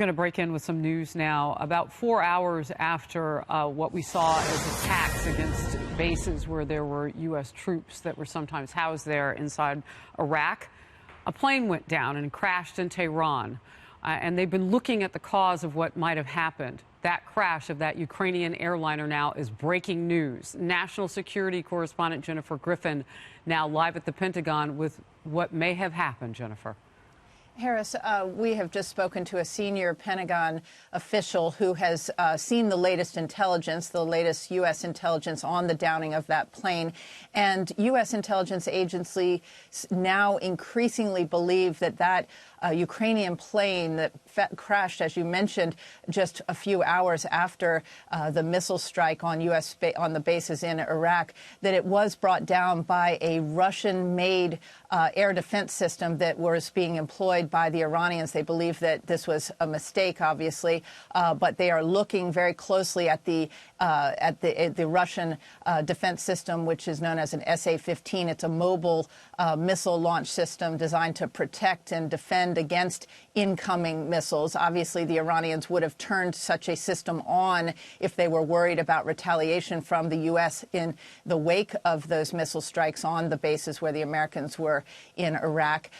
Going to break in with some news now. About 4 hours after what we saw as attacks against bases where there were U.S. troops that were sometimes housed there inside Iraq, a plane went down and crashed in Tehran. And they've been looking at the cause of what might have happened. That crash of that Ukrainian airliner now is breaking news. National security correspondent Jennifer Griffin now live at the Pentagon with what may have happened, Jennifer. Harris, we have just spoken to a senior Pentagon official who has seen the latest intelligence, the latest U.S. intelligence on the downing of that plane. And U.S. intelligence agencies now increasingly believe that that Ukrainian plane that crashed, as you mentioned, just a few hours after the missile strike on on the bases in Iraq, that it was brought down by a Russian-made air defense system that was being employed by the Iranians. They believe that this was a mistake, obviously, but they are looking very closely at the Russian defense system, which is known as an SA-15. It's a mobile missile launch system designed to protect and defend against incoming missiles. Obviously, the Iranians would have turned such a system on if they were worried about retaliation from the U.S. in the wake of those missile strikes on the bases where the Americans were in Iraq.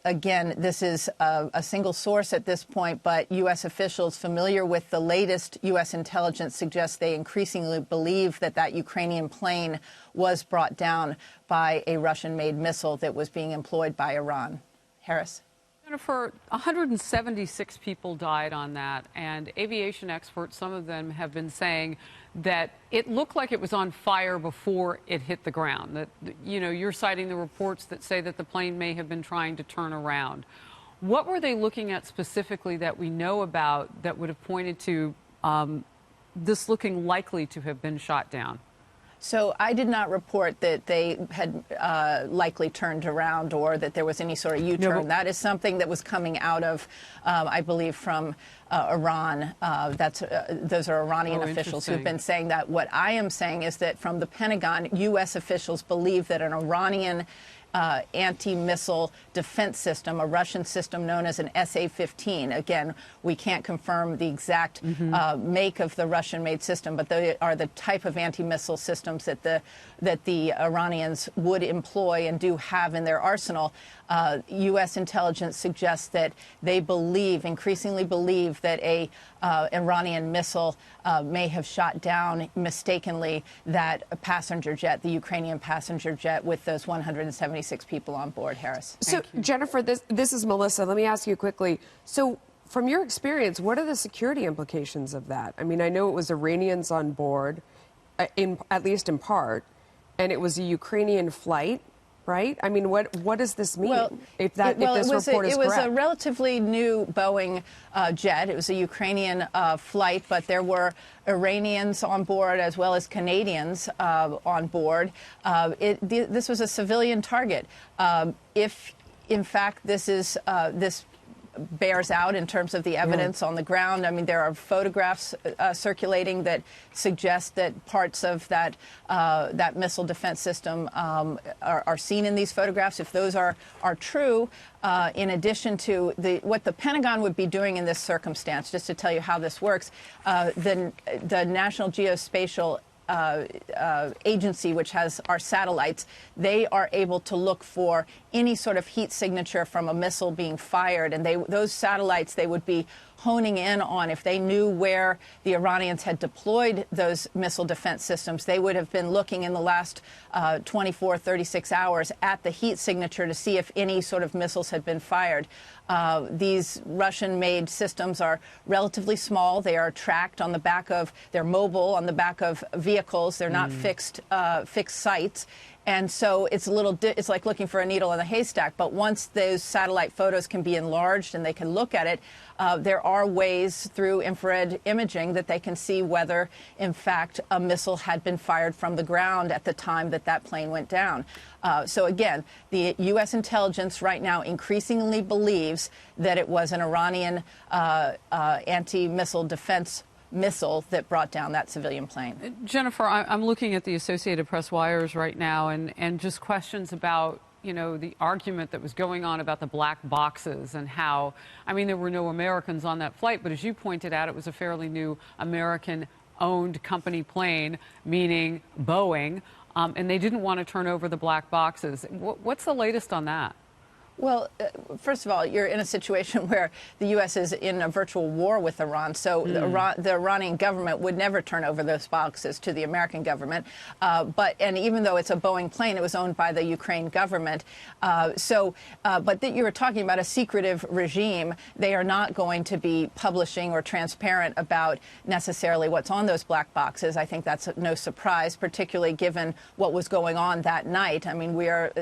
Again, this is a single source at this point, but U.S. officials familiar with the latest U.S. intelligence suggest they increasingly believe that that Ukrainian plane was brought down by a Russian-made missile that was being employed by Iran. Harris? Jennifer, 176 people died on that, and aviation experts, some of them have been saying that it looked like it was on fire before it hit the ground. That, you know, you're citing the reports that say that the plane may have been trying to turn around. What were they looking at specifically that we know about that would have pointed to this looking likely to have been shot down? So I did not report that they had likely turned around or that there was any sort of U-turn. No, that is something that was coming out of, I believe, from Iran. Those are Iranian officials who've been saying that. What I am saying is that from the Pentagon, U.S. officials believe that an Iranian anti-missile defense system, a Russian system known as an SA-15. Again, we can't confirm the exact make of the Russian-made system, but they are the type of anti-missile systems that the Iranians would employ and do have in their arsenal. U.S. intelligence suggests that they increasingly believe that a Iranian missile may have shot down mistakenly that passenger jet, the Ukrainian passenger jet, with those 176 people on board. Harris. So, Jennifer, this is Melissa. Let me ask you quickly. So, from your experience, what are the security implications of that? I mean, I know it was Iranians on board, at least in part, and it was a Ukrainian flight. Right? I mean, what does this mean? Well, if this report is correct? It was a relatively new Boeing jet. It was a Ukrainian flight, but there were Iranians on board as well as Canadians on board. This was a civilian target. If, in fact, this bears out in terms of the evidence on the ground. I mean, there are photographs circulating that suggest that parts of that missile defense system are seen in these photographs. If those are true, in addition to what the Pentagon would be doing in this circumstance, just to tell you how this works, the National Geospatial agency, which has our satellites, they are able to look for any sort of heat signature from a missile being fired. And those satellites, they would be honing in on, if they knew where the Iranians had deployed those missile defense systems, they would have been looking in the last 24, 36 hours at the heat signature to see if any sort of missiles had been fired. These Russian-made systems are relatively small. They are tracked on the back of, they're mobile on the back of vehicles. They're not fixed sites. And so it's it's like looking for a needle in a haystack. But once those satellite photos can be enlarged and they can look at it, there are ways through infrared imaging that they can see whether, in fact, a missile had been fired from the ground at the time that that plane went down. So again, the U.S. intelligence right now increasingly believes that it was an Iranian anti-missile defense missile that brought down that civilian plane. Jennifer, I'm looking at the Associated Press wires right now and just questions about you know, the argument that was going on about the black boxes and how, I mean, there were no Americans on that flight, but as you pointed out, it was a fairly new American-owned company plane, meaning Boeing, and they didn't want to turn over the black boxes. What's the latest on that? Well, first of all, you're in a situation where the U.S. is in a virtual war with Iran, so the Iranian government would never turn over those boxes to the American government. And even though it's a Boeing plane, it was owned by the Ukraine government. But you were talking about a secretive regime. They are not going to be publishing or transparent about necessarily what's on those black boxes. I think that's no surprise, particularly given what was going on that night. I mean,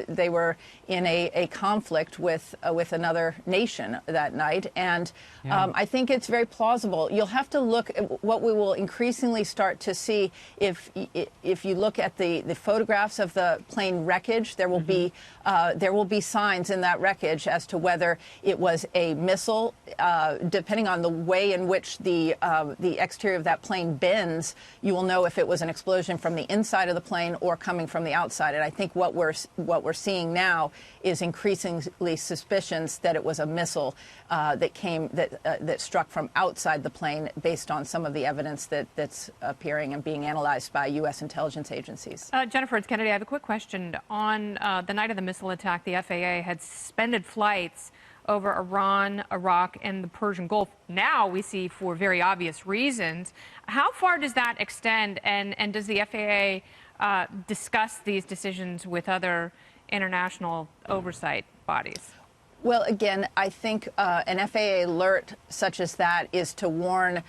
they were in a conflict with another nation that night, and I think it's very plausible. You'll have to look at what we will increasingly start to see if you look at the photographs of the plane wreckage. There will be signs in that wreckage as to whether it was a missile. Depending on the way in which the exterior of that plane bends, you will know if it was an explosion from the inside of the plane or coming from the outside. And I think what we're seeing now is increasingly suspicions that it was a missile that struck from outside the plane, based on some of the evidence that's appearing and being analyzed by U.S. intelligence agencies. Jennifer, it's Kennedy. I have a quick question. On the night of the missile attack, the FAA had suspended flights over Iran, Iraq, and the Persian Gulf. Now we see, for very obvious reasons. How far does that extend, and does the FAA discuss these decisions with other international oversight bodies? Well, again, I think an FAA alert such as that is to warn,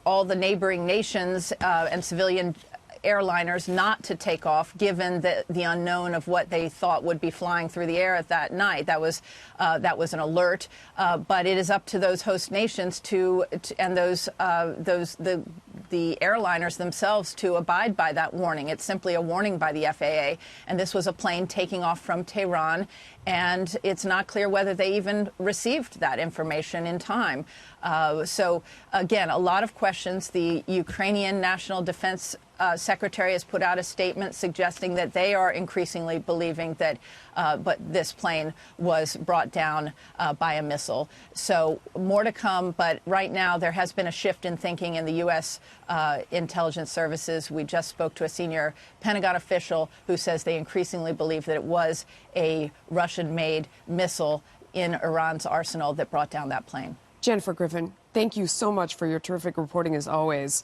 all the neighboring nations and civilian airliners not to take off, given the unknown of what they thought would be flying through the air at that night. That was an alert, but it is up to those host nations and the airliners themselves to abide by that warning. It's simply a warning by the FAA, and this was a plane taking off from Tehran, and it's not clear whether they even received that information in time. So, again, a lot of questions. The Ukrainian National Defense Secretary has put out a statement suggesting that they are increasingly believing that but this plane was brought down by a missile. So more to come, but right now there has been a shift in thinking in the U.S. Intelligence services. We just spoke to a senior Pentagon official who says they increasingly believe that it was a Russian-made missile in Iran's arsenal that brought down that plane. Jennifer Griffin, thank you so much for your terrific reporting as always.